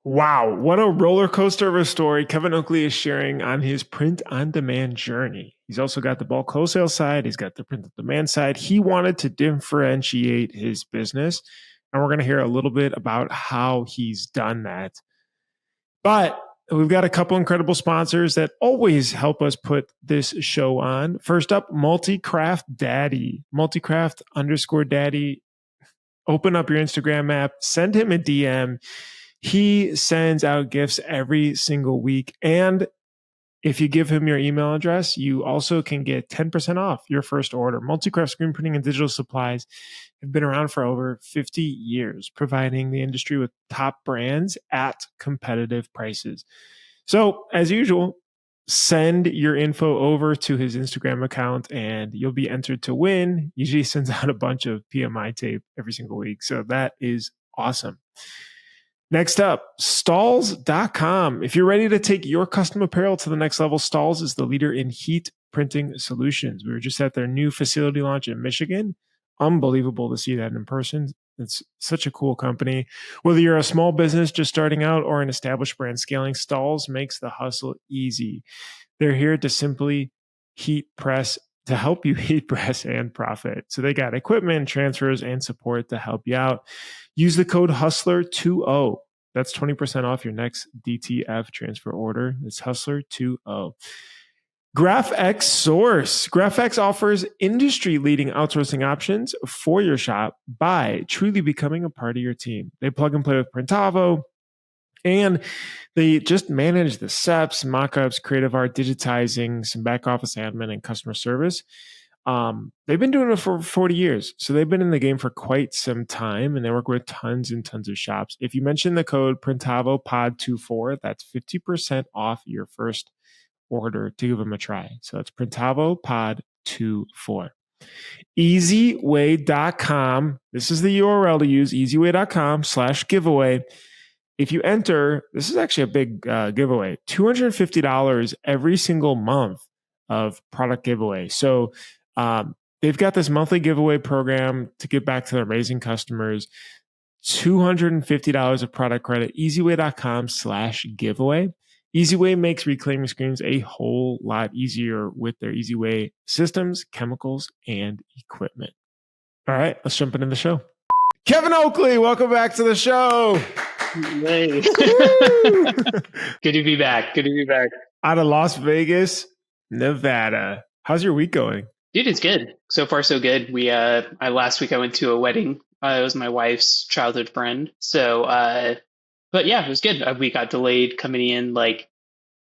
Wow, what a roller coaster of a story Kevin Oakley is sharing on his print on demand journey. He's also got the bulk wholesale side, he's got the print on demand side. He wanted to differentiate his business, and we're going to hear a little bit about how he's done that. But we've got a couple incredible sponsors that always help us put this show on. First up, Multicraft Daddy, multicraft_daddy. Open up your Instagram app, send him a DM. He sends out gifts every single week. And if you give him your email address, you also can get 10% off your first order. Multicraft screen printing and digital supplies have been around for over 50 years, providing the industry with top brands at competitive prices. So, as usual, send your info over to his Instagram account and you'll be entered to win. Usually sends out a bunch of PMI tape every single week. So that is awesome. Next up, stalls.com. If you're ready to take your custom apparel to the next level, Stalls is the leader in heat printing solutions. We were just at their new facility launch in Michigan. Unbelievable to see that in person. It's such a cool company. Whether you're a small business just starting out or an established brand scaling, Stalls makes the hustle easy. They're here to simply to help you heat press and profit. So they got equipment, transfers, and support to help you out. Use the code HUSTLER20. That's 20% off your next DTF transfer order. It's HUSTLER20. GraphX Source. GraphX offers industry-leading outsourcing options for your shop by truly becoming a part of your team. They plug and play with Printavo, and they just manage the SEPs, mockups, creative art, digitizing, some back office admin, and customer service. They've been doing it for 40 years. So they've been in the game for quite some time, and they work with tons and tons of shops. If you mention the code PrintavoPod24, that's 50% off your first order to give them a try. So it's PrintavoPod24. Easyway.com. This is the URL to use, easyway.com/giveaway. If you enter, this is actually a big giveaway, $250 every single month of product giveaway. So they've got this monthly giveaway program to give back to their amazing customers. $250 of product credit, easyway.com/giveaway. Easyway makes reclaiming screens a whole lot easier with their Easyway systems, chemicals, and equipment. All right, let's jump into the show. Kevin Oakley, welcome back to the show. Hey. Good to be back. Out of Las Vegas, Nevada. How's your week going? Dude, it's good. So far, so good. Last week I went to a wedding. It was my wife's childhood friend. So, but yeah, it was good. We got delayed coming in like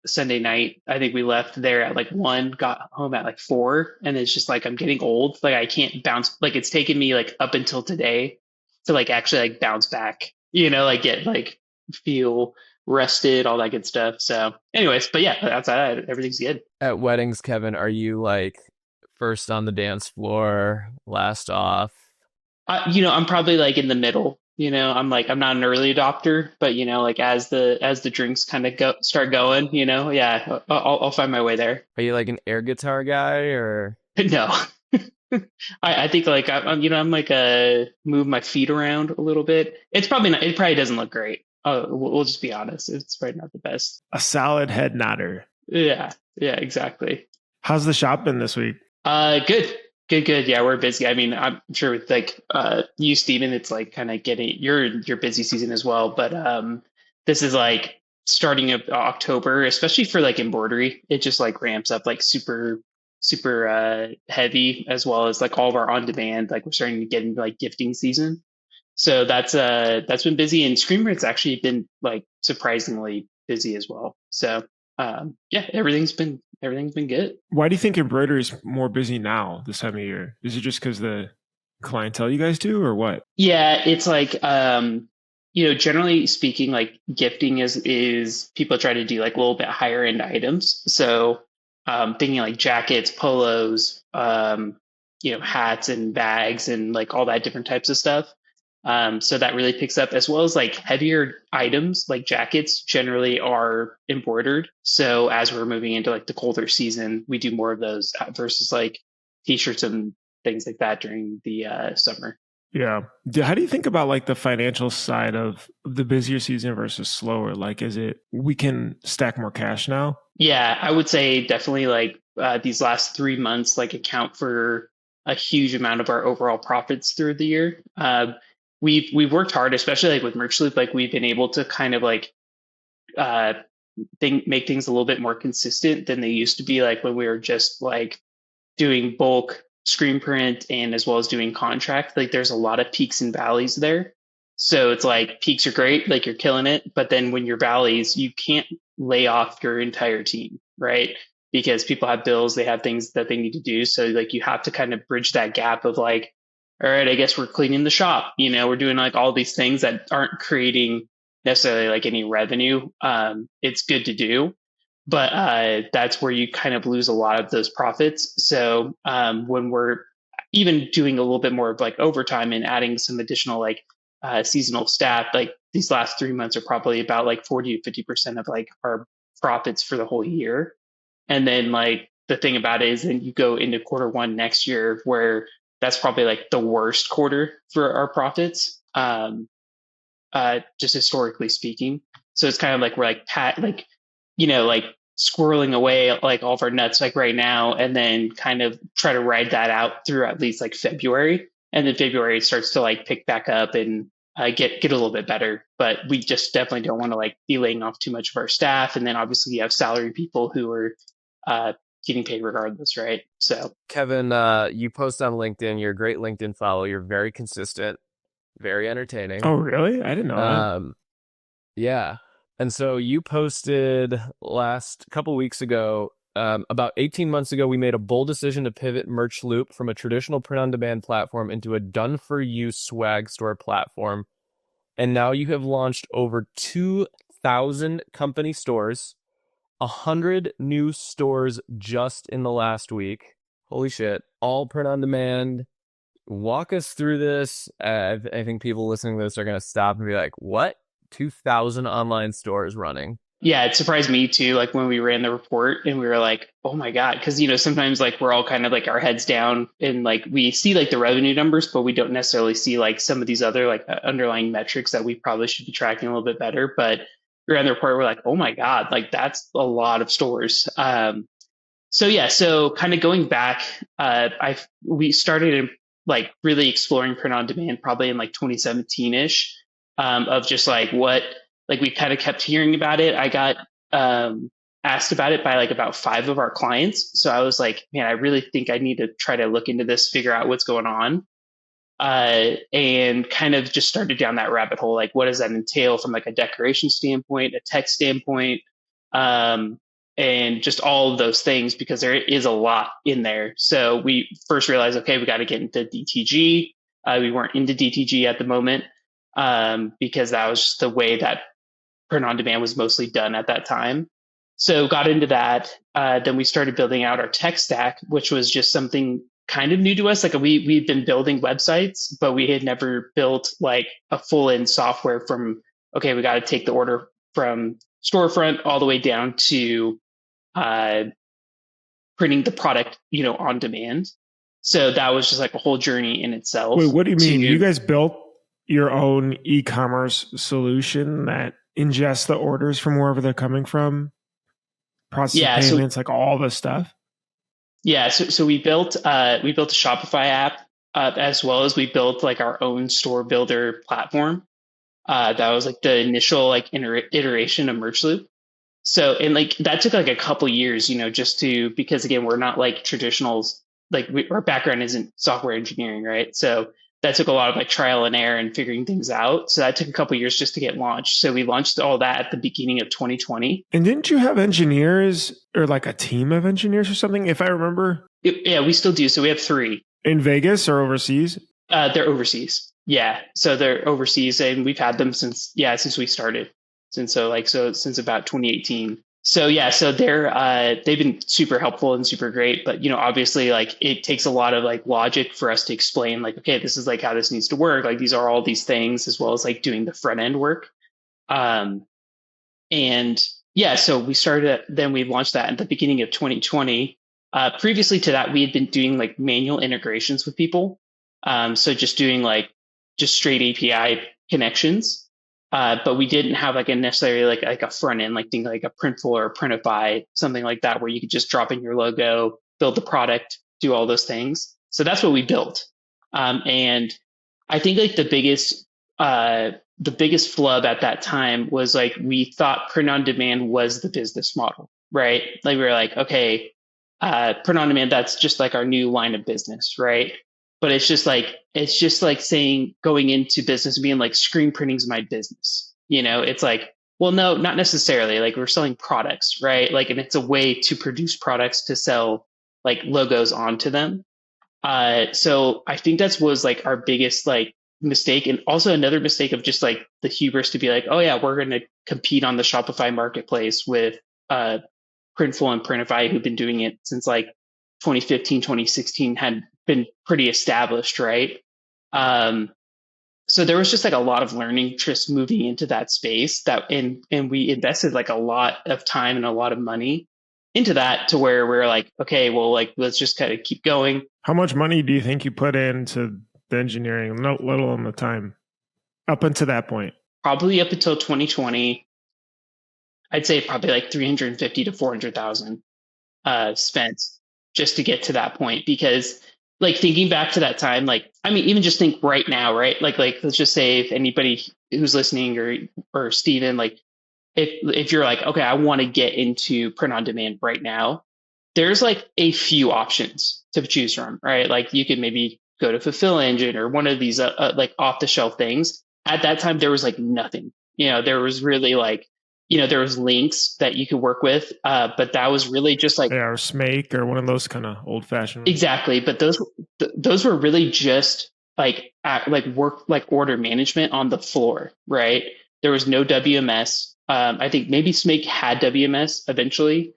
Sunday night. I think we left there at like 1, got home at like 4. And it's just like, I'm getting old. Like I can't bounce. Like it's taken me like up until today to like actually like bounce back, like get like feel rested, all that good stuff. So anyways, but yeah, outside that, everything's good. At weddings, Kevin, are you like first on the dance floor, last off? I'm probably like in the middle. I'm not an early adopter, but like as the drinks kind of start going, yeah, I'll find my way there. Are you like an air guitar guy or? No. I think like I'm like move my feet around a little bit. It probably doesn't look great. We'll just be honest. It's probably not the best. A solid head nodder. Yeah, exactly. How's the shop been this week? Good. Yeah, we're busy. I mean, I'm sure with like you, Steven, it's like kind of getting your busy season as well. But this is like starting of October, especially for like embroidery. It just like ramps up like super heavy, as well as like all of our on demand. Like we're starting to get into like gifting season. So that's been busy, and Screenprint's actually been like surprisingly busy as well. So yeah, everything's been good. Why do you think embroidery is more busy now this time of year? Is it just because the clientele you guys do, or what? Yeah, it's like generally speaking, like gifting is people try to do like a little bit higher end items. So thinking like jackets, polos, hats and bags and like all that different types of stuff. So that really picks up, as well as like heavier items like jackets generally are embroidered. So as we're moving into like the colder season, we do more of those versus like t-shirts and things like that during the summer. Yeah. How do you think about like the financial side of the busier season versus slower? Like, is it we can stack more cash now? Yeah, I would say definitely like these last 3 months like account for a huge amount of our overall profits through the year. We've worked hard, especially like with Merch Loop, like we've been able to kind of like uh, make things a little bit more consistent than they used to be, like when we were just like doing bulk screen print and as well as doing contract. Like there's a lot of peaks and valleys there. So it's like peaks are great, like you're killing it. But then when you're valleys, you can't lay off your entire team, right? Because people have bills, they have things that they need to do. So like you have to kind of bridge that gap of like, all right, I guess we're cleaning the shop. We're doing like all these things that aren't creating necessarily like any revenue. It's good to do, but that's where you kind of lose a lot of those profits. So when we're even doing a little bit more of like overtime and adding some additional like seasonal staff, like these last 3 months are probably about like 40 to 50% of like our profits for the whole year. And then like the thing about it is then you go into quarter 1 next year where that's probably like the worst quarter for our profits, just historically speaking. So it's kind of like we're like like squirreling away like all of our nuts like right now, and then kind of try to ride that out through at least like February, and then February it starts to like pick back up and get a little bit better. But we just definitely don't want to like be laying off too much of our staff, and then obviously you have salary people who are uh, getting paid regardless, right? So Kevin, you post on LinkedIn. You're a great LinkedIn follow. You're very consistent, very entertaining. Oh, really? I didn't know that. Yeah. And so you posted last couple weeks ago, about 18 months ago, we made a bold decision to pivot Merch Loop from a traditional print-on-demand platform into a done-for-you swag store platform. And now you have launched over 2,000 company stores, 100 new stores just in the last week. Holy shit. All print-on-demand. Walk us through this. I think people listening to this are going to stop and be like, what? 2,000 online stores running. yeah, it surprised me too. Like when we ran the report and we were like, oh my God. Cause sometimes like we're all kind of like our heads down and like we see like the revenue numbers, but we don't necessarily see like some of these other like underlying metrics that we probably should be tracking a little bit better. But we ran the report, we're like, oh my God, like that's a lot of stores. So yeah, so kind of going back, we started like really exploring print on demand probably in like 2017 ish, of just like what, like we kind of kept hearing about it. I got asked about it by like about 5 of our clients. So I was like, man, I really think I need to try to look into this, figure out what's going on. And kind of just started down that rabbit hole. Like, what does that entail from like a decoration standpoint, a tech standpoint, and just all of those things, because there is a lot in there. So we first realized, okay, we got to get into DTG. We weren't into DTG at the moment, because that was just the way that print on demand was mostly done at that time. So got into that. Then we started building out our tech stack, which was just something kind of new to us. Like we've been building websites, but we had never built like a full in software from, okay, we got to take the order from storefront all the way down to printing the product, on demand. So that was just like a whole journey in itself. Wait, what do you mean? You guys built your own e-commerce solution that ingests the orders from wherever they're coming from, processes payments, like all this stuff? Yeah, so we built a Shopify app, as well as we built like our own store builder platform. That was like the initial like iteration of Merch Loop. So, and like that took like a couple years, because again, we're not like traditionals, like our background isn't software engineering, right? So that took a lot of like trial and error and figuring things out. So that took a couple years just to get launched. So we launched all that at the beginning of 2020. And didn't you have engineers or like a team of engineers or something, if I remember? Yeah, we still do. So we have 3. In Vegas or overseas? They're overseas. Yeah. So they're overseas, and we've had them since we started. Since about 2018. So yeah, so they've been super helpful and super great, but obviously like it takes a lot of like logic for us to explain like, okay, this is like how this needs to work. Like these are all these things, as well as like doing the front end work. And yeah, so then we launched that at the beginning of 2020. Previously to that, we had been doing like manual integrations with people. So just doing like just straight API connections. But we didn't have like a necessarily like a front end, like thing like a Printful or a Printify, something like that, where you could just drop in your logo, build the product, do all those things. So that's what we built. And I think like the biggest flub at that time was like we thought print on demand was the business model, right? Like we were like, okay, print on demand, that's just like our new line of business, right? But it's just like saying going into business and being like screen printing is my business. It's like, well, no, not necessarily. Like we're selling products, right? Like, and it's a way to produce products to sell like logos onto them. So I think that was like our biggest like mistake, and also another mistake of just like the hubris to be like, oh yeah, we're going to compete on the Shopify marketplace with Printful and Printify, who've been doing it since like 2015, 2016, had been pretty established, right? So there was just like a lot of learning just moving into that space and we invested like a lot of time and a lot of money into that to where we're like, okay, well, like, let's just kind of keep going. How much money do you think you put into the engineering, not little on the time, up until that point? Probably up until 2020, I'd say probably like 350 to 400,000 spent just to get to that point. Because like thinking back to that time, like, I mean, even just think right now, right? Like let's just say if anybody who's listening or Steven, like if you're like, okay, I want to get into print on demand right now, there's like a few options to choose from, right? Like you could maybe go to Fulfill Engine or one of these like off the shelf things. At that time, there was like nothing. There was really like, there was links that you could work with, but that was really just like or Smake or one of those kind of old fashioned. Exactly, but those were really just like work like order management on the floor, right? There was no WMS. I think maybe Smake had WMS eventually,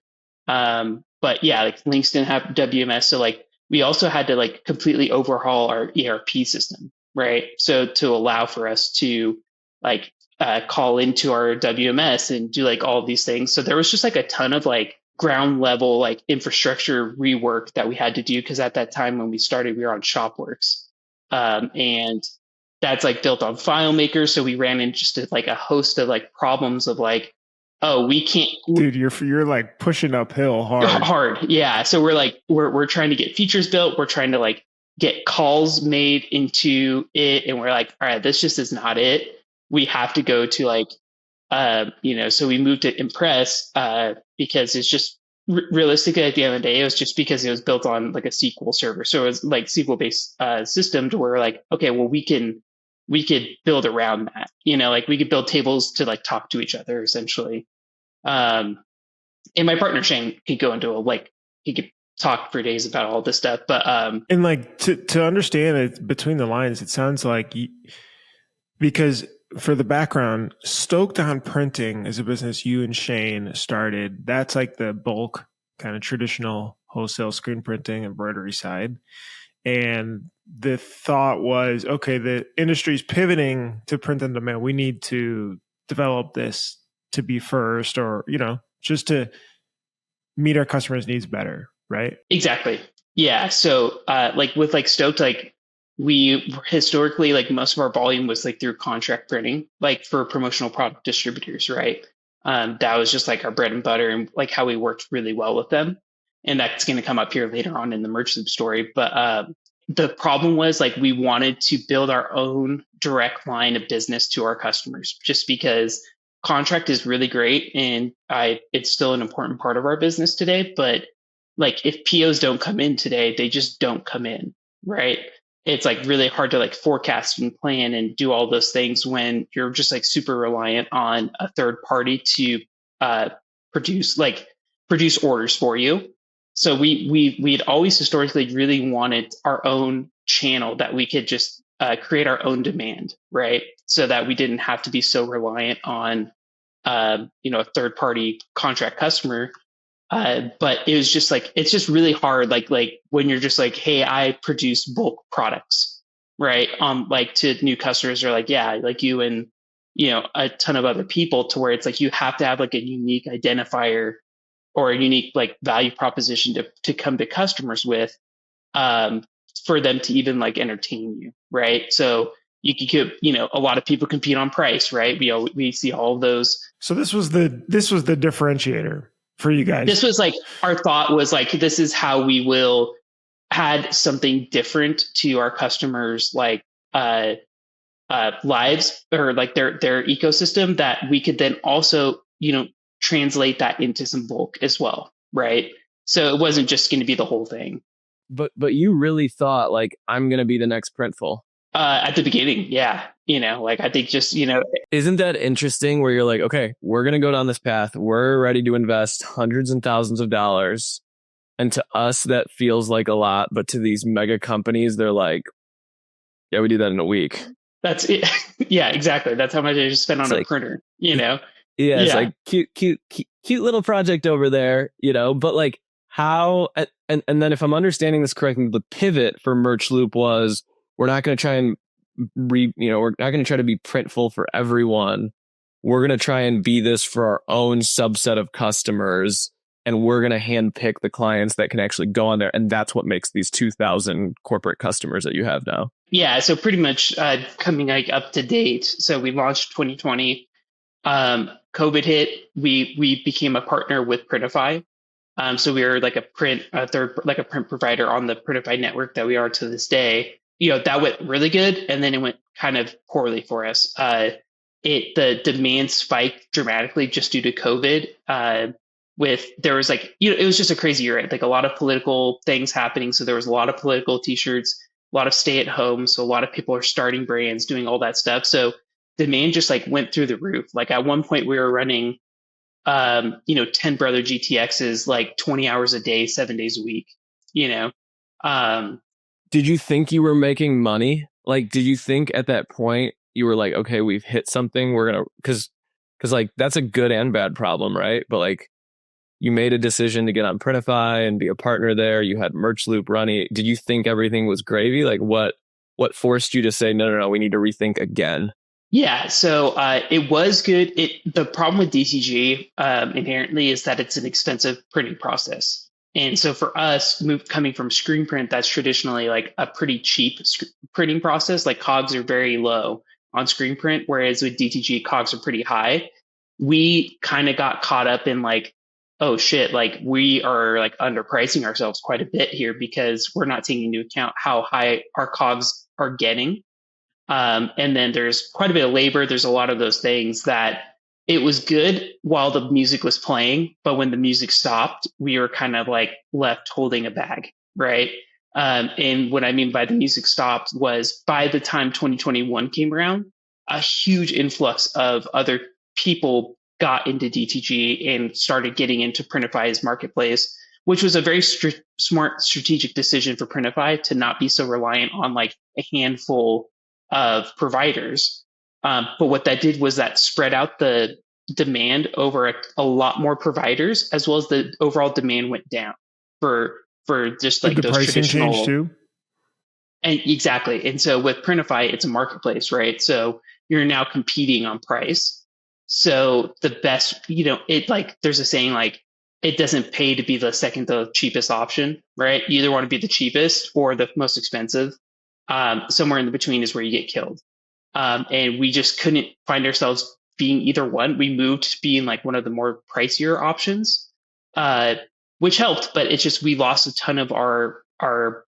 but yeah, like links didn't have WMS, so like we also had to like completely overhaul our ERP system, right? So to allow for us to like call into our WMS and do like all of these things. So there was just like a ton of like ground level like infrastructure rework that we had to do, because at that time when we started, we were on Shopworks, and that's like built on FileMaker. So we ran into just like a host of like problems of like, oh, we can't. Dude, you're like pushing uphill hard. Hard, yeah. So we're like we're trying to get features built. We're trying to like get calls made into it, and we're like, all right, this just is not it. We have to go to like, so we moved to Impress because it's just realistically at the end of the day, it was just because it was built on like a SQL server. So it was like SQL based system to where like, okay, well, we could build around that, like we could build tables to like talk to each other essentially. And my partner Shane could go into he could talk for days about all this stuff, but and like to understand it between the lines, it sounds like because for the background, Stoked on Printing is a business you and Shane started. That's like the bulk kind of traditional wholesale screen printing embroidery side. And the thought was, okay, the industry's pivoting to print on demand. We need to develop this to be first, or, just to meet our customers' needs better, right? Exactly. Yeah. So like with like Stoked, like we historically, like most of our volume was like through contract printing, like for promotional product distributors, right? That was just like our bread and butter and like how we worked really well with them. And that's going to come up here later on in the merch loop story. But the problem was like we wanted to build our own direct line of business to our customers, just because contract is really great and it's still an important part of our business today. But like if POs don't come in today, they just don't come in, right? It's like really hard to like forecast and plan and do all those things when you're just like super reliant on a third party to produce orders for you. So we'd always historically really wanted our own channel that we could just create our own demand, right? So that we didn't have to be so reliant on a third party contract customer. But it was just like, it's just really hard. Like when you're just like, hey, I produce bulk products, right? Like to new customers are like, yeah, like you and, a ton of other people, to where it's like, you have to have like a unique identifier or a unique like value proposition to come to customers with, for them to even like entertain you. Right. So you could get, a lot of people compete on price, right? We see all of those. So this was the differentiator for you guys. This was like, our thought was like, this is how we will add something different to our customers, like lives, or like their ecosystem, that we could then also, translate that into some bulk as well, right? So it wasn't just going to be the whole thing. But you really thought like, I'm going to be the next Printful. At the beginning, yeah. Like I think just, Isn't that interesting where you're like, okay, we're going to go down this path. We're ready to invest hundreds and thousands of dollars. And to us, that feels like a lot. But to these mega companies, they're like, yeah, we do that in a week. That's it. Yeah, exactly. That's how much I just spent on a printer, Yeah, it's like cute little project over there, but like how, and then if I'm understanding this correctly, the pivot for Merch Loop was, we're not going to try and we're not going to try to be Printful for everyone. We're going to try and be this for our own subset of customers. And we're going to handpick the clients that can actually go on there. And that's what makes these 2,000 corporate customers that you have now. Yeah. So pretty much coming like up to date. So we launched 2020. COVID hit. We became a partner with Printify. So we were like a print provider on the Printify network that we are to this day. That went really good, and then it went kind of poorly for us. The demand spiked dramatically just due to COVID. There was like, it was just a crazy year, right? Like a lot of political things happening. So there was a lot of political t-shirts, a lot of stay at home. So a lot of people are starting brands, doing all that stuff. So demand just like went through the roof. Like at one point we were running, 10 Brother GTXs, like 20 hours a day, 7 days a week, Did you think you were making money? Like, did you think at that point you were like, okay, we've hit something, we're going to, because like that's a good and bad problem, right? But like, you made a decision to get on Printify and be a partner there. You had Merch Loop running. Did you think everything was gravy? Like what forced you to say, no, we need to rethink again? Yeah, so it was good. The problem with DTG inherently is that it's an expensive printing process. And so for us, coming from screen print, that's traditionally like a pretty cheap printing process. Like COGS are very low on screen print, whereas with DTG, COGS are pretty high. We kind of got caught up in like, oh shit, like we are like underpricing ourselves quite a bit here because we're not taking into account how high our COGS are getting. And then there's quite a bit of labor. There's a lot of those things that it was good while the music was playing, but when the music stopped, we were kind of like left holding a bag, right? And what I mean by the music stopped was by the time 2021 came around, a huge influx of other people got into DTG and started getting into Printify's marketplace, which was a very smart strategic decision for Printify to not be so reliant on like a handful of providers. But what that did was that spread out the demand over a lot more providers, as well as the overall demand went down for just like Did the those pricing traditional. change too? And exactly. And so with Printify, it's a marketplace, right? So you're now competing on price. So the best, it like, there's a saying like, it doesn't pay to be the second to cheapest option, right? You either want to be the cheapest or the most expensive. Somewhere in the between is where you get killed. And we just couldn't find ourselves being either one. We moved to being like one of the more pricier options, which helped, but it's just, we lost a ton of our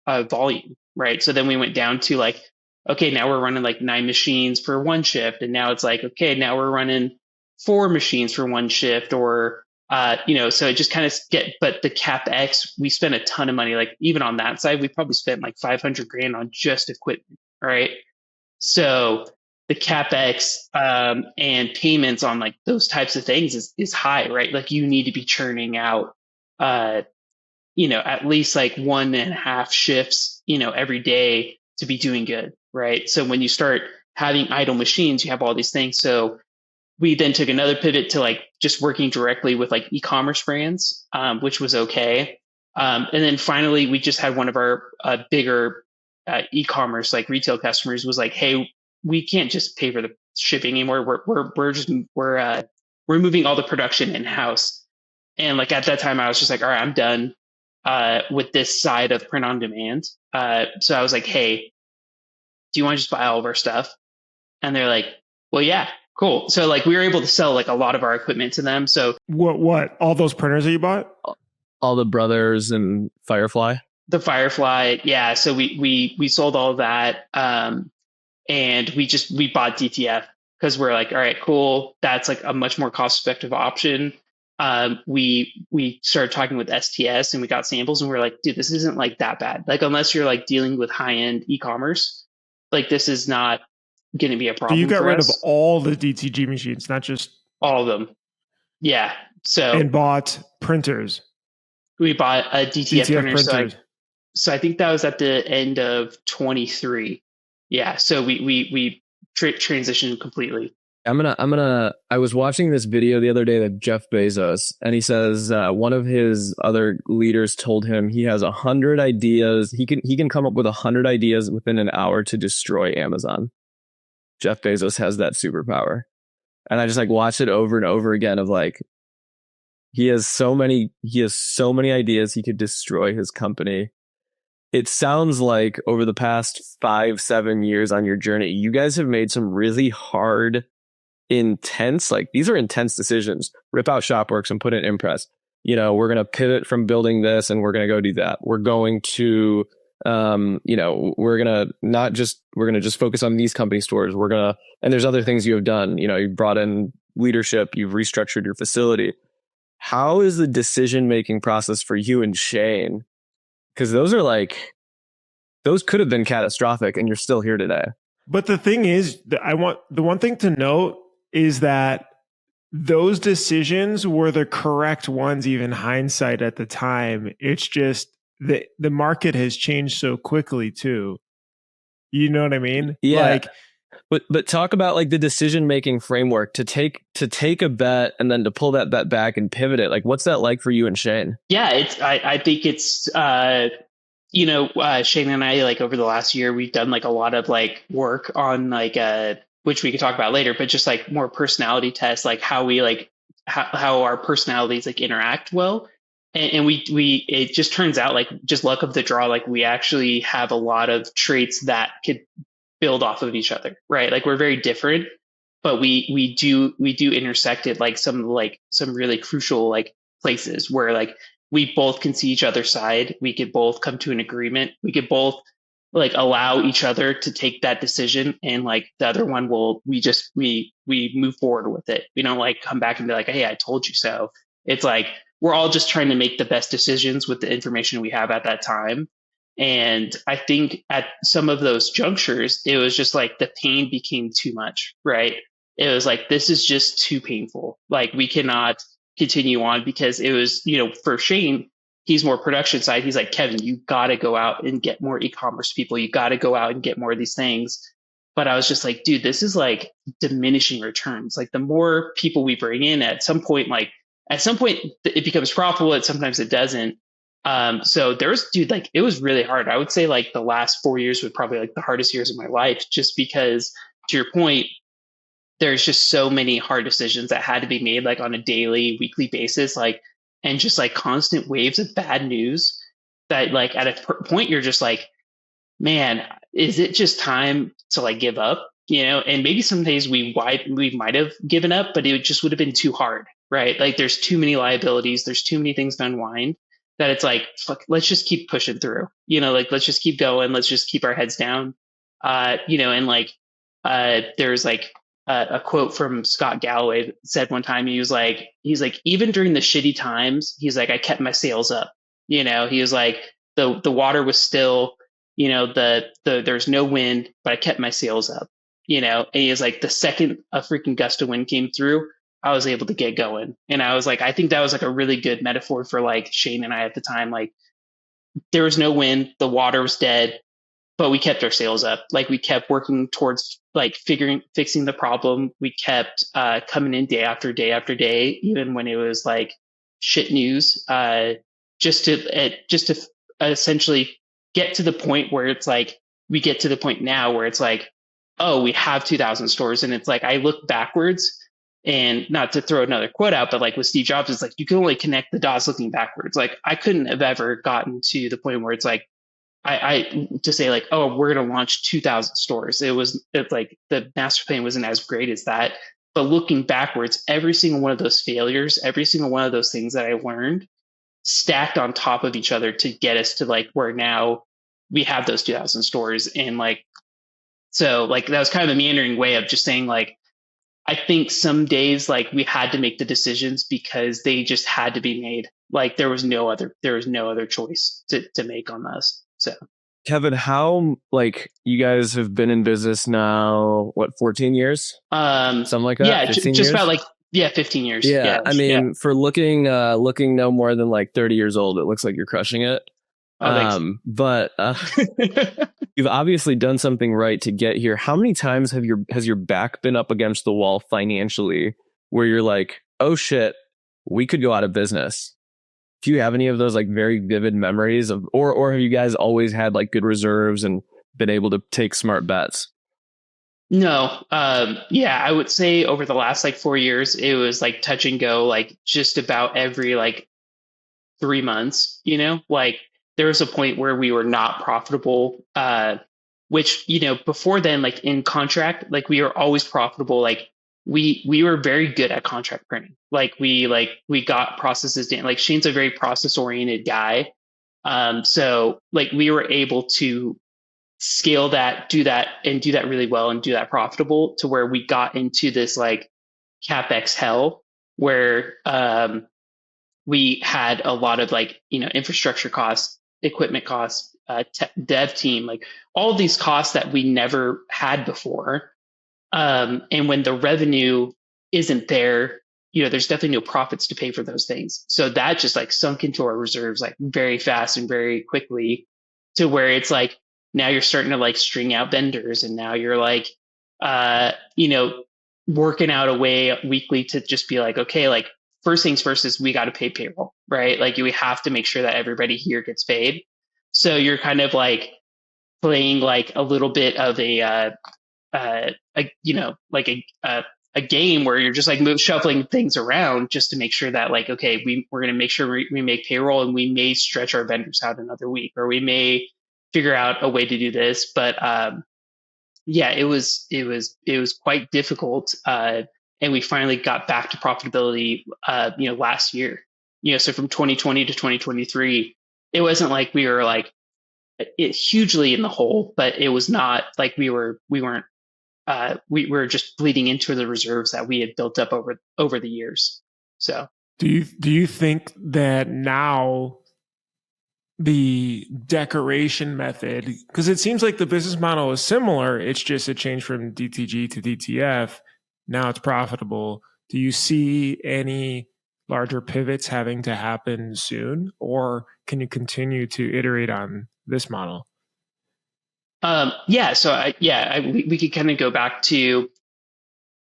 volume, right? So then we went down to like, okay, now we're running like 9 machines for one shift. And now it's like, okay, now we're running 4 machines for one shift, or, so it just kind of but the CapEx, we spent a ton of money. Like even on that side, we probably spent like 500 grand on just equipment. Right. So the CapEx, and payments on like those types of things is high, right? Like you need to be churning out, at least like 1.5 shifts, every day to be doing good. Right. So when you start having idle machines, you have all these things. So we then took another pivot to like just working directly with like e-commerce brands, which was okay. And then finally, we just had one of our bigger e-commerce like retail customers was like, "Hey, we can't just pay for the shipping anymore. We're moving all the production in house." And like at that time, I was just like, "All right, I'm done with this side of print on demand." So I was like, "Hey, do you want to just buy all of our stuff? And they're like, well, yeah, cool. So like we were able to sell like a lot of our equipment to them. So What? All those printers that you bought? All the Brothers and Firefly. the Firefly, yeah. So we sold all of that. And we bought DTF because we're like, all right, cool. That's like a much more cost effective option. We started talking with STS and we got samples and we are like, dude, this isn't like that bad. Like, unless you're like dealing with high end e-commerce, like this is not going to be a So problem. you got for rid us. of all the DTG machines, not just All of them. Yeah. So and bought printers, we bought a DTF, printer. printers. So I think that was at the end of 23. Yeah. So we transitioned completely. I was watching this video the other day of Jeff Bezos, and he says one of his other leaders told him he has 100 ideas. He can come up with 100 ideas within an hour to destroy Amazon. Jeff Bezos has that superpower. And I just like watched it over and over again of like, he has so many ideas he could destroy his company. It sounds like over the past 5-7 years on your journey, you guys have made some really hard, intense, like these are intense decisions. Rip out Shopworks and put in Impress. You know, we're going to pivot from building this and we're going to go do that. We're going to, we're going to just focus on these company stores. And there's other things you have done. You know, you brought in leadership, you've restructured your facility. How is the decision-making process for you and Shane? Because those could have been catastrophic and you're still here today. But the thing is, the one thing to note is that those decisions were the correct ones, even hindsight at the time. It's just the market has changed so quickly too. You know what I mean? Yeah. Like, but talk about like the decision-making framework to take a bet and then to pull that bet back and pivot it. Like, what's that like for you and Shane? Yeah, I think it's Shane and I, like over the last year, we've done like a lot of like work on like which we could talk about later, but just like more personality tests, like how we like how our personalities like interact well. And we it just turns out like just luck of the draw, like we actually have a lot of traits that could build off of each other, right? Like we're very different, but we do intersect at like some really crucial like places where like we both can see each other's side. We could both come to an agreement. We could both like allow each other to take that decision, and like the other one we move forward with it. We don't like come back and be like, hey, I told you so. It's like we're all just trying to make the best decisions with the information we have at that time. And I think at some of those junctures, it was just like the pain became too much, right? It was like, this is just too painful. Like we cannot continue on, because it was, for Shane, he's more production side. He's like, Kevin, you got to go out and get more e-commerce people. You got to go out and get more of these things. But I was just like, dude, this is like diminishing returns. Like the more people we bring in at some point it becomes profitable, and sometimes it doesn't. So it was really hard. I would say like the last 4 years were probably like the hardest years of my life, just because, to your point, there's just so many hard decisions that had to be made like on a daily, weekly basis, like, and just like constant waves of bad news that like at a point you're just like, man, is it just time to like give up? And maybe some days we might have given up, but it just would have been too hard, right? Like there's too many liabilities, there's too many things to unwind, that it's like, fuck, let's just keep pushing through, like, let's just keep going. Let's just keep our heads down. And like, there's like a quote from Scott Galloway said one time, he's like, even during the shitty times, he's like, I kept my sails up. He was like, the water was still, there's no wind, but I kept my sails up, and he was like, the second a freaking gust of wind came through, I was able to get going. And I was like, I think that was like a really good metaphor for like Shane and I at the time. Like there was no wind, the water was dead, but we kept our sails up. Like we kept working towards like fixing the problem. We kept coming in day after day after day, even when it was like shit news, just to essentially get to the point where it's like, we get to the point now where it's like, oh, we have 2,000 stores. And it's like, I look backwards, and not to throw another quote out, but like with Steve Jobs, it's like, you can only connect the dots looking backwards. Like I couldn't have ever gotten to the point where it's like, I to say like, oh, we're going to launch 2,000 stores. It's like the master plan wasn't as great as that. But looking backwards, every single one of those failures, every single one of those things that I learned stacked on top of each other to get us to like where now we have those 2,000 stores. And like, so like that was kind of a meandering way of just saying like, I think some days like we had to make the decisions because they just had to be made. Like there was no other choice to make on those. So Kevin, how, like, you guys have been in business now, what, 14 years? Something like that? yeah, 15 just years? about like, yeah, 15 years. Yeah, I Yeah. mean, for looking no more than like 30 years old, it looks like you're crushing it. Oh, thanks. But you've obviously done something right to get here. How many times has your back been up against the wall financially where you're like, oh shit, we could go out of business? Do you have any of those like very vivid memories of, or have you guys always had like good reserves and been able to take smart bets? No. Yeah, I would say over the last like 4 years, it was like touch and go, like just about every like 3 months, like there was a point where we were not profitable, which, before then, like in contract, like we were always profitable. Like we were very good at contract printing. We got processes down. Like Shane's a very process oriented guy. So like we were able to scale that, do that and do that really well and do that profitable to where we got into this like CapEx hell where, we had a lot of like, infrastructure costs, equipment costs, dev team, like all of these costs that we never had before. And when the revenue isn't there, there's definitely no profits to pay for those things. So that just like sunk into our reserves like very fast and very quickly to where it's like now you're starting to like string out vendors and now you're like, uh, you know, working out a way weekly to just be like, okay, like first things first is we got to pay payroll, right? Like we have to make sure that everybody here gets paid. So you're kind of like playing like a little bit of a game where you're just like shuffling things around just to make sure that like, okay, we're going to make sure we make payroll and we may stretch our vendors out another week, or we may figure out a way to do this. But yeah, it was quite difficult. And we finally got back to profitability, last year, so from 2020 to 2023, it wasn't like we were like hugely in the hole, but it was not like we weren't we were just bleeding into the reserves that we had built up over the years. So do you think that now the decoration method, because it seems like the business model is similar, it's just a change from DTG to DTF, now it's profitable, do you see any larger pivots having to happen soon, or can you continue to iterate on this model? yeah, so we could kind of go back to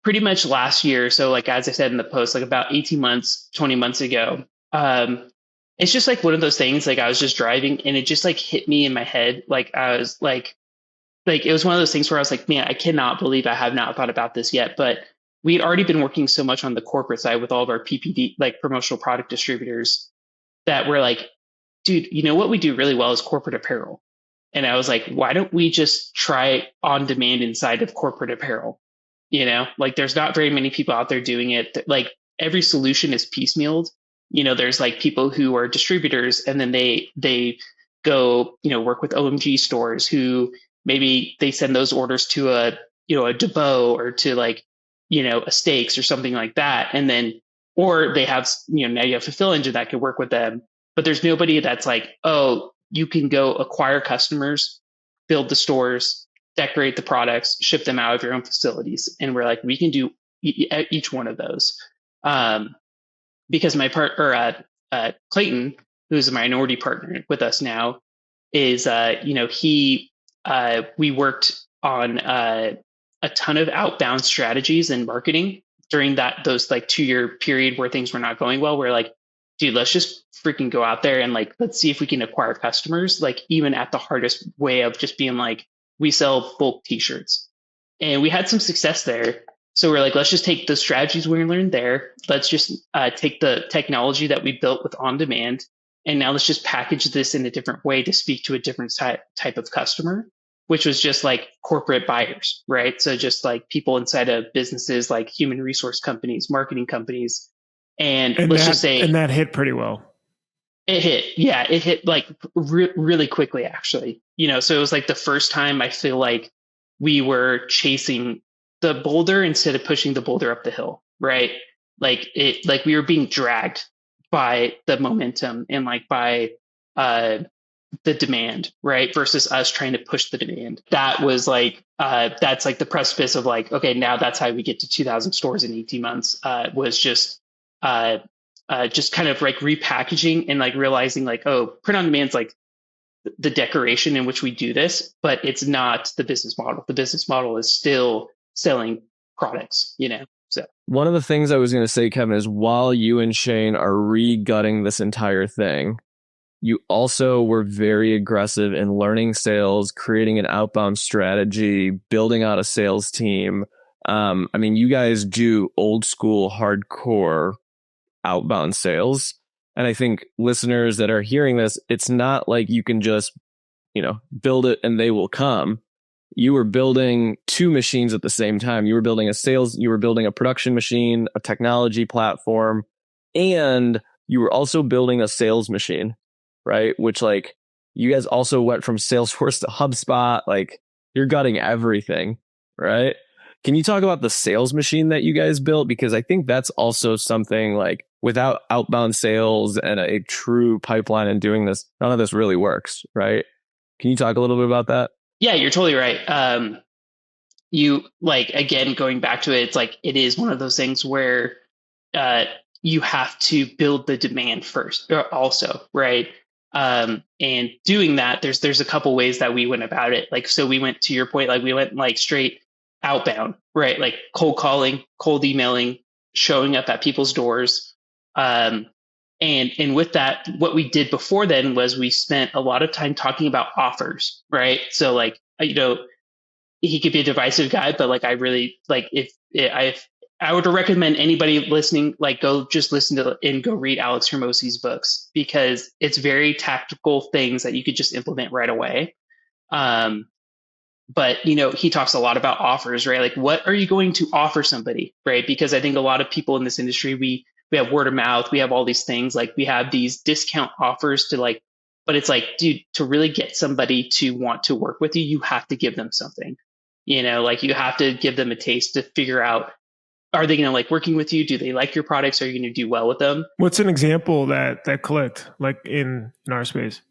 pretty much last year. So like, as I said in the post, like about 18 months, 20 months ago, it's just like one of those things, like I was just driving and it just like hit me in my head. Like I was like, it was one of those things where I was like, man, I cannot believe I have not thought about this yet. But we had already been working so much on the corporate side with all of our PPD, like promotional product distributors, that we're like, dude, what we do really well is corporate apparel. And I was like, why don't we just try on demand inside of corporate apparel? Like there's not very many people out there doing it. Like every solution is piecemealed. There's like people who are distributors and then they go, work with OMG stores who maybe they send those orders to a DeBo or to like, a Stakes or something like that. And then, or they have, now you have Fulfill Engine that could work with them, but there's nobody that's like, oh, you can go acquire customers, build the stores, decorate the products, ship them out of your own facilities. And we're like, we can do each one of those. Because my partner, Clayton, who's a minority partner with us now, is, we worked on a ton of outbound strategies and marketing during those like 2-year period where things were not going well. We're like, dude, let's just freaking go out there and like, let's see if we can acquire customers, like even at the hardest way of just being like, we sell bulk t-shirts. And we had some success there. So we're like, let's just take the strategies we learned there. Let's just take the technology that we built with on demand And now let's just package this in a different way to speak to a different type of customer, which was just like corporate buyers, right? So just like people inside of businesses like human resource companies, marketing companies. And let's just say, and that hit pretty well. It hit. Yeah, it hit like really quickly, actually. So it was like the first time I feel like we were chasing the boulder instead of pushing the boulder up the hill, right? Like we were being dragged by the momentum and like by the demand, right? Versus us trying to push the demand. That was like, that's like the precipice of like, okay, now that's how we get to 2,000 stores in 18 months, was just kind of like repackaging and like realizing like, oh, print on demand's like the decoration in which we do this, but it's not the business model. The business model is still selling products, So one of the things I was going to say, Kevin, is while you and Shane are re-gutting this entire thing, you also were very aggressive in learning sales, creating an outbound strategy, building out a sales team. I mean, you guys do old school, hardcore outbound sales. And I think listeners that are hearing this, it's not like you can just, build it and they will come. You were building two machines at the same time. You were building a production machine, a technology platform, and you were also building a sales machine, right? Which like you guys also went from Salesforce to HubSpot. Like you're gutting everything, right? Can you talk about the sales machine that you guys built? Because I think that's also something like without outbound sales and a true pipeline and doing this, none of this really works, right? Can you talk a little bit about that? Yeah, you're totally right. You like, again, going back to it, it's like, it is one of those things where you have to build the demand first also, right? And doing that, there's a couple ways that we went about it. Like, so we went, to your point, like we went like straight outbound, right? Like cold calling, cold emailing, showing up at people's doors. And with that, what we did before then was we spent a lot of time talking about offers, right? So like, he could be a divisive guy, but like, I really like, I would recommend anybody listening, like go just listen to and go read Alex Hormozi's books, because it's very tactical things that you could just implement right away. But he talks a lot about offers, right? Like, what are you going to offer somebody, right? Because I think a lot of people in this industry, we have word of mouth, we have all these things, like we have these discount offers to like, but it's like, dude, to really get somebody to want to work with you, you have to give them something, like you have to give them a taste to figure out, are they going to like working with you? Do they like your products? Are you going to do well with them? What's an example that clicked like in our space?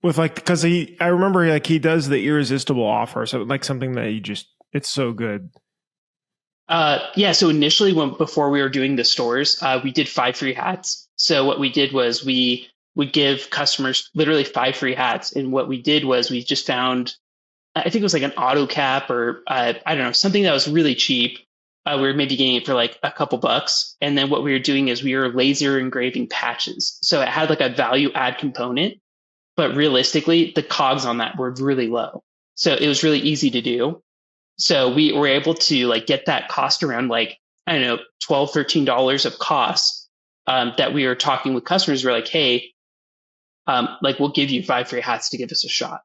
With like, because I remember like he does the irresistible offer, so like something that it's so good. Yeah. So initially, before we were doing the stores, we did 5 free hats. So what we did was we would give customers literally 5 free hats, and what we did was we just found, I think it was like an auto cap or I don't know, something that was really cheap. We were maybe getting it for like a couple bucks, and then what we were doing is we were laser engraving patches. So it had like a value add component. But realistically, the cogs on that were really low. So it was really easy to do. So we were able to like get that cost around like, I don't know, $12, $13 of costs, that we were talking with customers. We're like, hey, like we'll give you 5 free hats to give us a shot.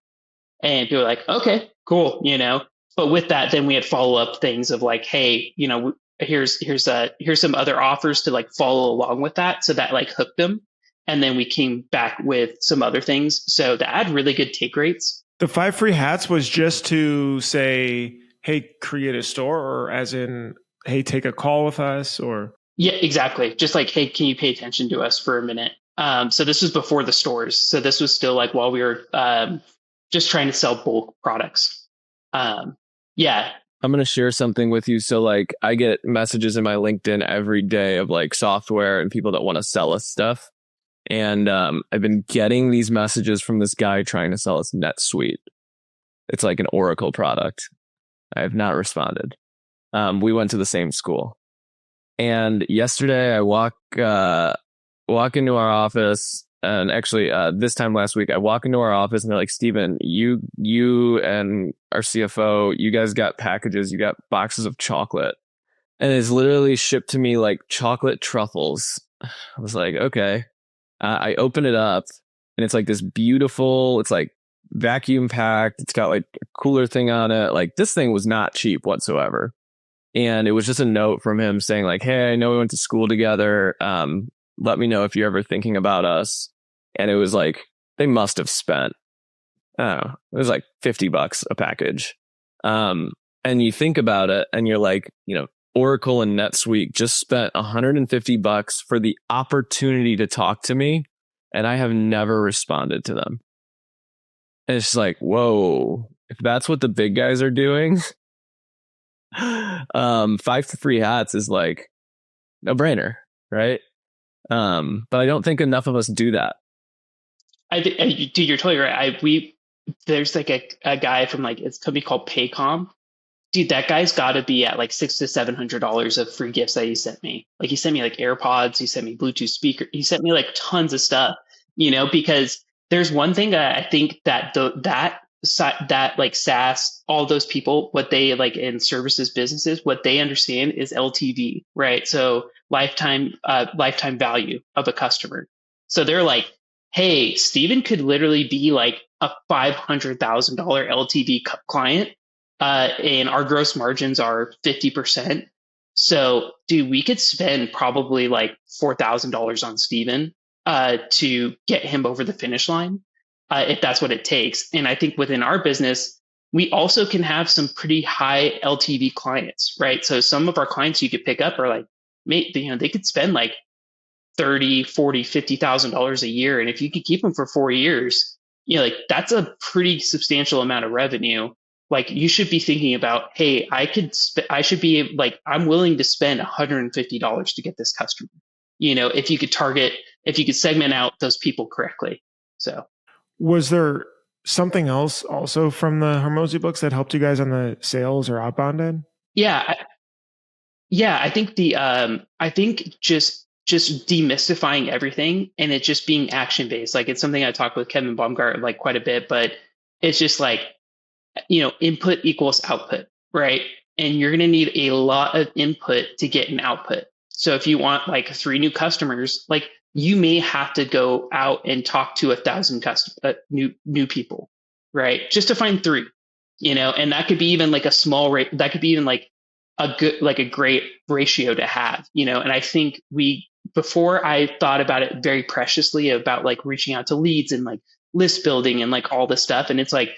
And people were like, okay, cool. But with that, then we had follow up things of like, hey, here's some other offers to like follow along with that. So that like hooked them. And then we came back with some other things. So that had really good take rates. The 5 free hats was just to say, hey, create a store, or as in, hey, take a call with us, or? Yeah, exactly. Just like, hey, can you pay attention to us for a minute? So this was before the stores. So this was still like while we were just trying to sell bulk products. Yeah. I'm going to share something with you. So like I get messages in my LinkedIn every day of like software and people that want to sell us stuff. And I've been getting these messages from this guy trying to sell us NetSuite. It's like an Oracle product. I have not responded. We went to the same school. And yesterday I walk into our office, and actually this time last week I walk into our office and they're like, Steven, you and our CFO, you guys got packages, you got boxes of chocolate. And it's literally shipped to me like chocolate truffles. I was like, okay. I open it up and it's like this beautiful, it's like vacuum packed. It's got like a cooler thing on it. Like this thing was not cheap whatsoever. And it was just a note from him saying like, hey, I know we went to school together. Let me know if you're ever thinking about us. And it was like, they must have spent, I don't know, it was like $50 a package. And you think about it and you're like, Oracle and NetSuite just spent $150 for the opportunity to talk to me. And I have never responded to them. And it's just like, whoa, if that's what the big guys are doing, 5 to 3 hats is like no brainer, right? But I don't think enough of us do that. Dude, you're totally right. There's like a guy from like it's a company called Paycom. Dude, that guy's got to be at like $600 to $700 of free gifts that he sent me. Like he sent me like AirPods, he sent me Bluetooth speaker, he sent me like tons of stuff. Because there's one thing that I think that that like SaaS, all those people, what they like in services businesses, what they understand is LTV, right? So lifetime value of a customer. So they're like, hey, Steven could literally be like a $500,000 LTV client, and our gross margins are 50%. So, dude, we could spend probably like $4,000 on Steven to get him over the finish line, if that's what it takes. And I think within our business, we also can have some pretty high LTV clients, right? So some of our clients you could pick up are like, they could spend like 30, 40, $50,000 a year. And if you could keep them for 4 years, like that's a pretty substantial amount of revenue. Like you should be thinking about, hey, I should be like, I'm willing to spend $150 to get this customer, if you could segment out those people correctly. So Was there something else also from the Hormozi books that helped you guys on the sales or outbound end? Yeah. I think just demystifying everything and it just being action based. Like it's something I talked with Kevin Baumgart like quite a bit, but it's just like, input equals output, right? And you're going to need a lot of input to get an output. So if you want like 3 new customers, like you may have to go out and talk to 1,000 new people, right? Just to find 3, and that could be even like a small rate. That could be even like a great ratio to have, and I think before I thought about it very preciously about like reaching out to leads and like list building and like all this stuff. And it's like,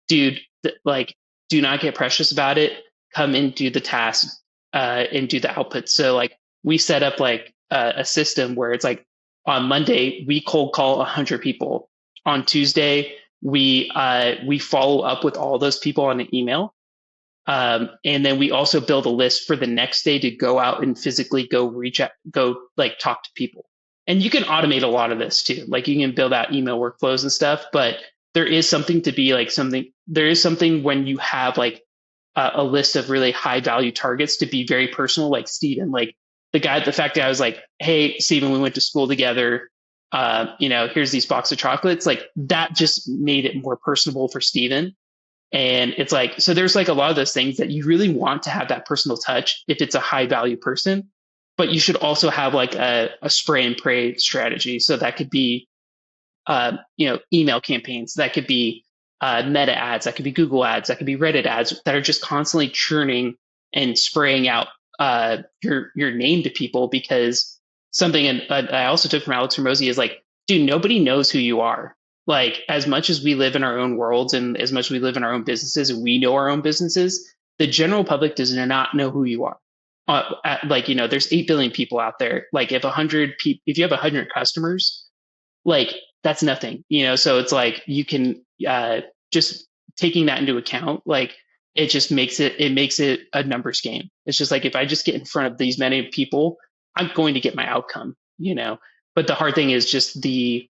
dude, like, do not get precious about it. Come and do the task, and do the output. So like we set up like a system where it's like on Monday, we cold call 100 people. On Tuesday, we follow up with all those people on an email. And then we also build a list for the next day to go out and physically go like talk to people. And you can automate a lot of this too. Like you can build out email workflows and stuff, but there is something when you have like a list of really high value targets to be very personal, like Steven, like the fact that I was like, hey, Steven, we went to school together. Here's these box of chocolates. Like that just made it more personable for Steven. And it's like, so there's like a lot of those things that you really want to have that personal touch if it's a high value person, but you should also have like a spray and pray strategy. So that could be, email campaigns, that could be Meta ads, that could be Google ads, that could be Reddit ads that are just constantly churning and spraying out your name to people. Because something I also took from Alex Hormozi is like, dude, nobody knows who you are. Like as much as we live in our own worlds and as much as we live in our own businesses and we know our own businesses, the general public does not know who you are. There's 8 billion people out there. Like if you have 100 customers, like that's nothing, so it's like you can just taking that into account, like it just makes it a numbers game. It's just like, if I just get in front of these many people, I'm going to get my outcome, but the hard thing is just the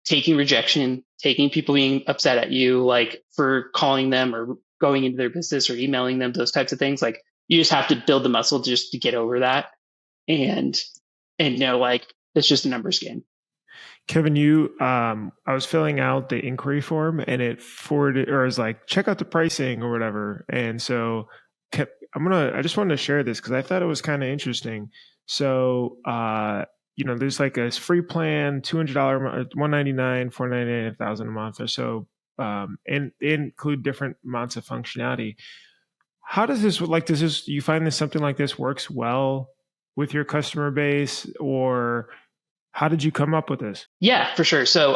taking rejection, taking people being upset at you, like for calling them or going into their business or emailing them, those types of things. Like you just have to build the muscle just to get over that. And like, it's just a numbers game. Kevin, I was filling out the inquiry form and it forwarded, or it was like, check out the pricing or whatever. And so I just wanted to share this because I thought it was kind of interesting. So, there's like a free plan, $200, $199, $499, $1,000 a month or so, and they include different amounts of functionality. How does this do you find that something like this works well with your customer base, or how did you come up with this? Yeah, for sure. So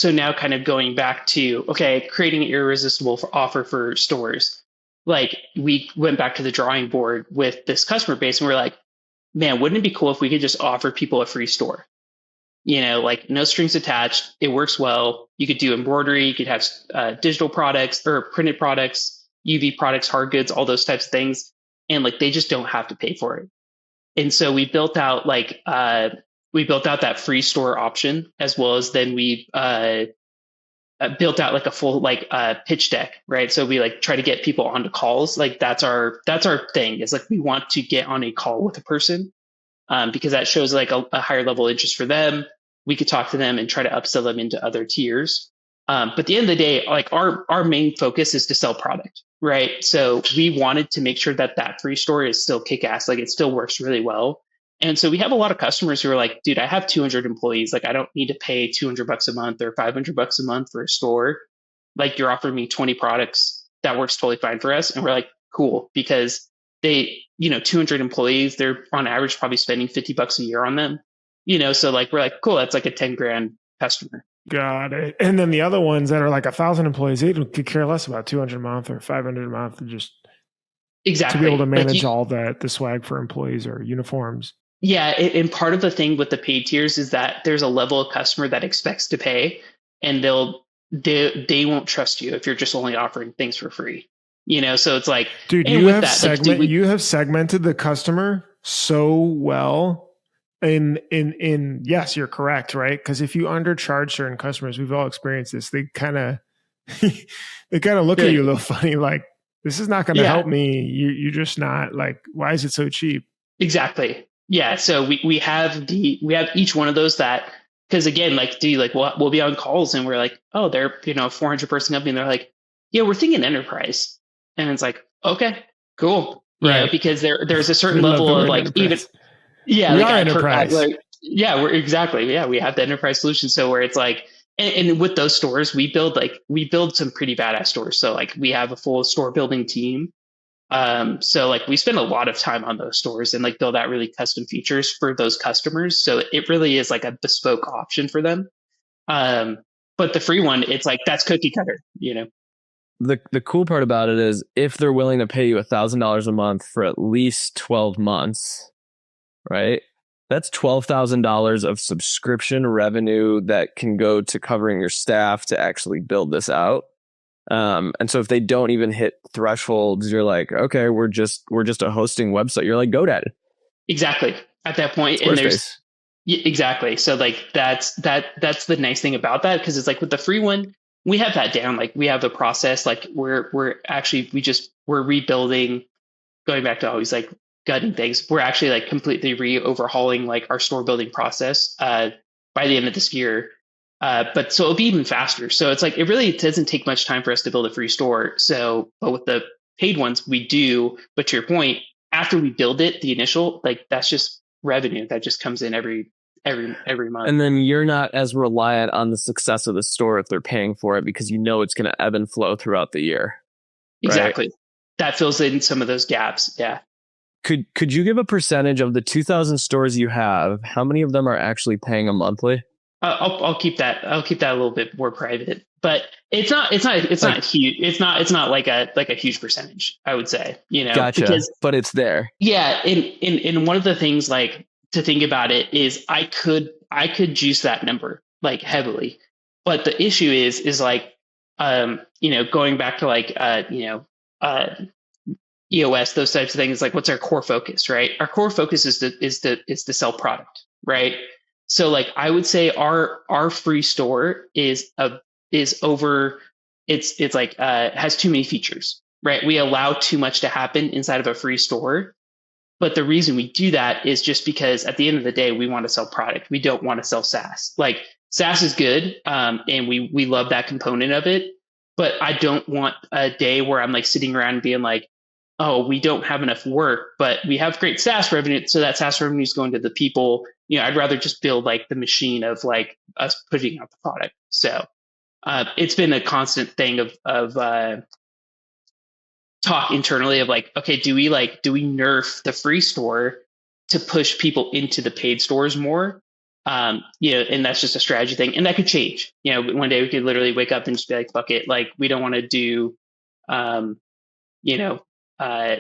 now kind of going back to, creating an irresistible offer for stores. Like we went back to the drawing board with this customer base and we're like, man, wouldn't it be cool if we could just offer people a free store? Like no strings attached. It works well. You could do embroidery. You could have digital products or printed products, UV products, hard goods, all those types of things. And like, they just don't have to pay for it. And so we built out that free store option, as well as then we built out like a full pitch deck, right? So we like try to get people onto calls. Like that's our thing. Is like we want to get on a call with a person because that shows like a higher level of interest for them. We could talk to them and try to upsell them into other tiers. But at the end of the day, like our main focus is to sell product, right? So we wanted to make sure that free store is still kick-ass, like it still works really well. And so we have a lot of customers who are like, dude, I have 200 employees. Like I don't need to pay $200 a month or $500 a month for a store. Like you're offering me 20 products. That works totally fine for us. And we're like, cool, because they, 200 employees, they're on average probably spending $50 a year on them. So like, we're like, cool, that's like a 10 grand customer. Got it. And then the other ones that are like 1,000 employees, they could care less about 200 a month or 500 a month, just exactly to be able to manage all the swag for employees or uniforms. Yeah. And part of the thing with the paid tiers is that there's a level of customer that expects to pay, and they won't trust you if you're just only offering things for free. So it's like, dude, you have segmented the customer so well. And yes, you're correct, right? Because if you undercharge certain customers, we've all experienced this. They kind of look at you a little funny, like this is not going to help me. You're just not like, why is it so cheap? Exactly. Yeah. So we have each one of those that, because again, like, we'll be on calls and we're like, oh, they're 400 person company, and they're like, yeah, we're thinking enterprise, and it's like, okay, cool, right? Because there's a certain level of like enterprise. Even. Yeah, we are enterprise. We're exactly. Yeah, we have the enterprise solution. So where it's like, and with those stores, we build some pretty badass stores. So like we have a full store building team. So like we spend a lot of time on those stores and like build out really custom features for those customers. So it really is like a bespoke option for them. But the free one, it's like that's cookie cutter. The cool part about it is if they're willing to pay you $1,000 a month for at least 12 months. Right? That's $12,000 of subscription revenue that can go to covering your staff to actually build this out. And so if they don't even hit thresholds, you're like, okay, we're just a hosting website. You're like GoDaddy. Exactly. At that point, and there's exactly. So like that's the nice thing about that, because it's like with the free one, we have that down. Like we have the process. Like we're rebuilding. Going back to always like gutting things, we're actually like completely overhauling like our store building process by the end of this year. But so it'll be even faster. So it's like, it really doesn't take much time for us to build a free store. So, but with the paid ones, we do. But to your point, after we build it, the initial, like that's just revenue that just comes in every month. And then you're not as reliant on the success of the store if they're paying for it, because it's going to ebb and flow throughout the year. Exactly. Right? That fills in some of those gaps. Yeah. Could you give a percentage of the 2,000 stores you have? How many of them are actually paying a monthly? I'll keep that a little bit more private, but it's not huge. It's not like a huge percentage, I would say, Gotcha. Because, but it's there. Yeah. And one of the things like to think about it is I could juice that number like heavily, but the issue is like, going back to like, EOS, those types of things, like what's our core focus, right? Our core focus is to sell product, right? So like I would say our free store has too many features, right? We allow too much to happen inside of a free store. But the reason we do that is just because at the end of the day, we want to sell product. We don't want to sell SaaS. Like SaaS is good. And we love that component of it, but I don't want a day where I'm like sitting around and being like, oh, we don't have enough work, but we have great SaaS revenue. So that SaaS revenue is going to the people. I'd rather just build like the machine of like us putting out the product. So it's been a constant thing of talk internally of like, okay, do we nerf the free store to push people into the paid stores more? And that's just a strategy thing, and that could change. One day we could literally wake up and just be like, fuck it, like we don't want to do, um, you know, uh,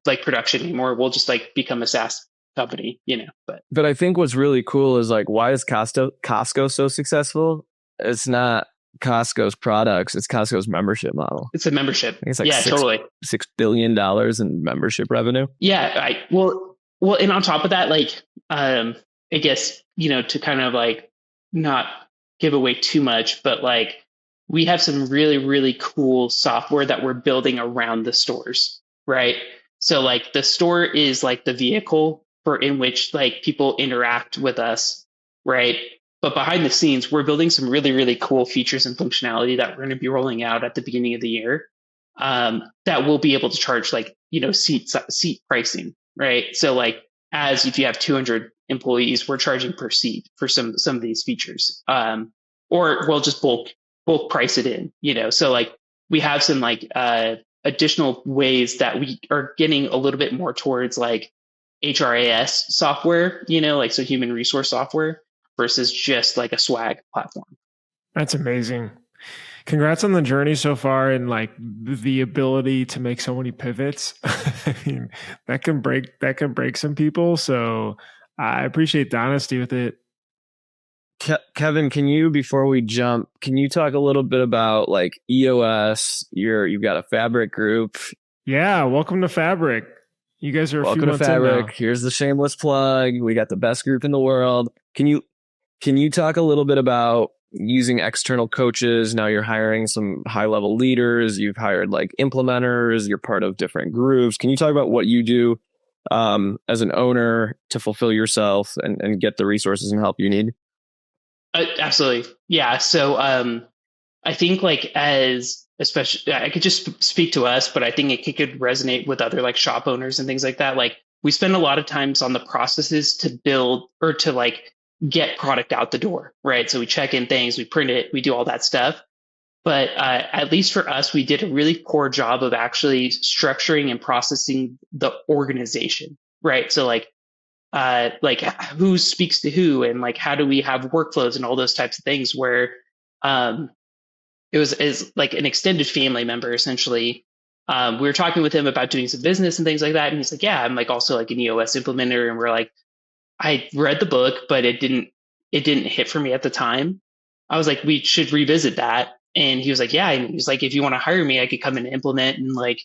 like production anymore. We'll just like become a SaaS company, But I think what's really cool is like, why is Costco so successful? It's not Costco's products, it's Costco's membership model. It's a membership. I think it's like totally $6 billion in membership revenue. Yeah. Well, and on top of that, like, I guess, to kind of like not give away too much, but like we have some really, really cool software that we're building around the stores, right? So like the store is like the vehicle in which like people interact with us, right? But behind the scenes, we're building some really, really cool features and functionality that we're going to be rolling out at the beginning of the year, that we'll be able to charge like, seat pricing, right? So like, as if you have 200 employees, we're charging per seat for some of these features, or we'll just bulk price it in, So like we have some like additional ways that we are getting a little bit more towards like HRAS software, like so human resource software versus just like a swag platform. That's amazing. Congrats on the journey so far and like the ability to make so many pivots. I mean, that can break some people. So I appreciate the honesty with it. Kevin, before we jump, can you talk a little bit about like EOS? You've got a Fabric group. Yeah, welcome to Fabric. You guys are welcome to Fabric. Here's the shameless plug. We got the best group in the world. Can you talk a little bit about using external coaches? Now you're hiring some high level leaders. You've hired like implementers. You're part of different groups. Can you talk about what you do as an owner to fulfill yourself and get the resources and help you need? Absolutely. Yeah. So I think like especially I could just speak to us, but I think it could resonate with other like shop owners and things like that. Like we spend a lot of times on the processes to build or to like get product out the door, right? So we check in things, we print it, we do all that stuff. But at least for us, we did a really poor job of actually structuring and processing the organization, right? So like who speaks to who, and like how do we have workflows and all those types of things where it was like an extended family member essentially. We were talking with him about doing some business and things like that, and he's like, yeah, I'm like also like an EOS implementer. And we're like, I read the book, but it didn't hit for me at the time. I was like, we should revisit that. And he was like, yeah. And he was like, if you want to hire me, I could come and implement, and like,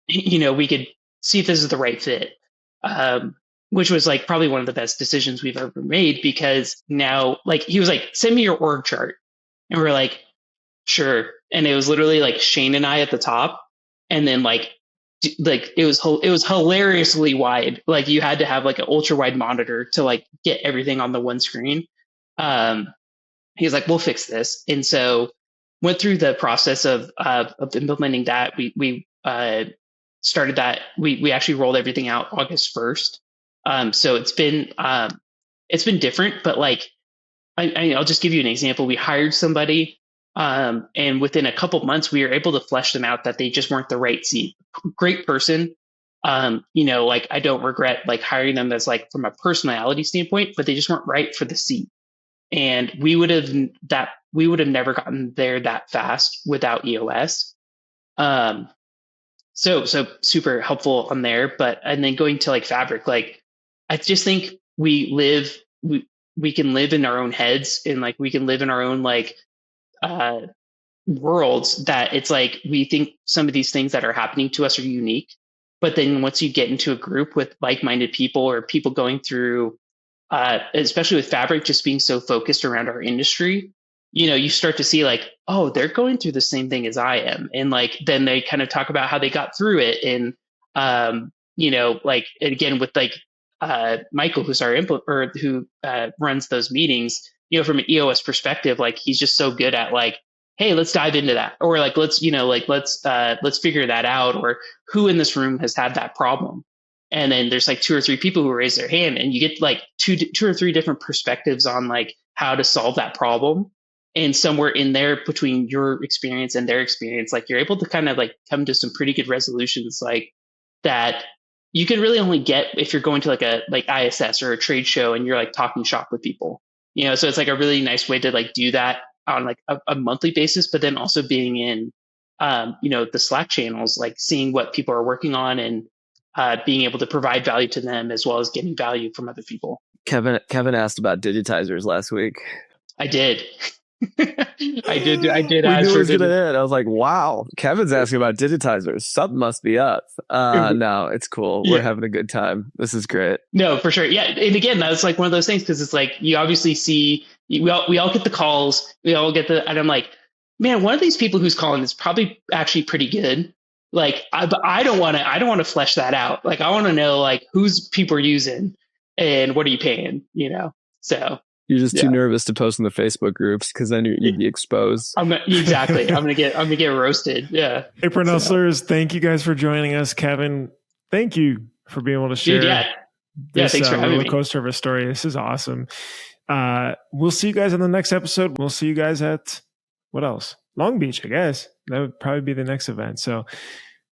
we could see if this is the right fit. Which was like probably one of the best decisions we've ever made, because now like he was like, send me your org chart. And we're like, sure. And it was literally like Shane and I at the top. And then like it was hilariously wide. Like you had to have like an ultra wide monitor to like get everything on the one screen. He was like, we'll fix this. And so went through the process of implementing that. We started that. We actually rolled everything out August 1st. So it's been different, but like, I'll just give you an example. We hired somebody, and within a couple months, we were able to flesh them out that they just weren't the right seat. Great person. Like I don't regret like hiring them as like from a personality standpoint, but they just weren't right for the seat. And we would have never gotten there that fast without EOS. So super helpful on there, and then going to like Fabric, like I just think we can live in our own heads, and like we can live in our own like worlds, that it's like we think some of these things that are happening to us are unique, but then once you get into a group with like-minded people or people going through, especially with Fabric just being so focused around our industry, you start to see like, oh, they're going through the same thing as I am, and like then they kind of talk about how they got through it, and like again with like Michael, who's our who runs those meetings, from an EOS perspective, like he's just so good at like, hey, let's dive into that. Or like, let's figure that out. Or who in this room has had that problem? And then there's like 2 or 3 people who raise their hand, and you get like two or three different perspectives on like how to solve that problem. And somewhere in there between your experience and their experience, like you're able to kind of like come to some pretty good resolutions like that you can really only get if you're going to like ISS or a trade show and you're like talking shop with people, so it's like a really nice way to like do that on like a monthly basis, but then also being in, the Slack channels, like seeing what people are working on and being able to provide value to them as well as getting value from other people. Kevin asked about digitizers last week. I did. I did. We knew it was gonna hit. I was like, "Wow, Kevin's asking about digitizers. Something must be up." No, it's cool. We're having a good time. This is great. No, for sure. Yeah, and again, that's like one of those things because it's like you obviously see we all get the calls. We all get and I'm like, man, one of these people who's calling is probably actually pretty good. Like, but I don't want to flesh that out. Like, I want to know like who's people are using and what are you paying. So. You're just too nervous to post in the Facebook groups because then you'd be exposed. Exactly. I'm gonna get roasted. Yeah. Hey, Print Hustlers, thank you guys for joining us. Kevin, thank you for being able to share. This thanks for having roller coaster of a story. This is awesome. We'll see you guys on the next episode. We'll see you guys at what else? Long Beach, I guess. That would probably be the next event. So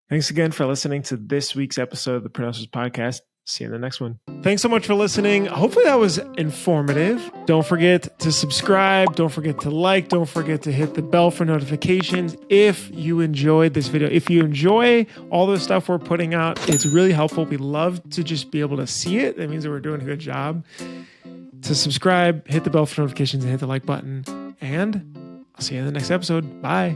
thanks again for listening to this week's episode of the Print Hustlers podcast. See you in the next one. Thanks so much for listening. Hopefully that was informative. Don't forget to subscribe. Don't forget to like. Don't forget to hit the bell for notifications if you enjoyed this video. If you enjoy all the stuff we're putting out, it's really helpful. We love to just be able to see it. That means that we're doing a good job. To subscribe, hit the bell for notifications, and hit the like button. And I'll see you in the next episode. Bye.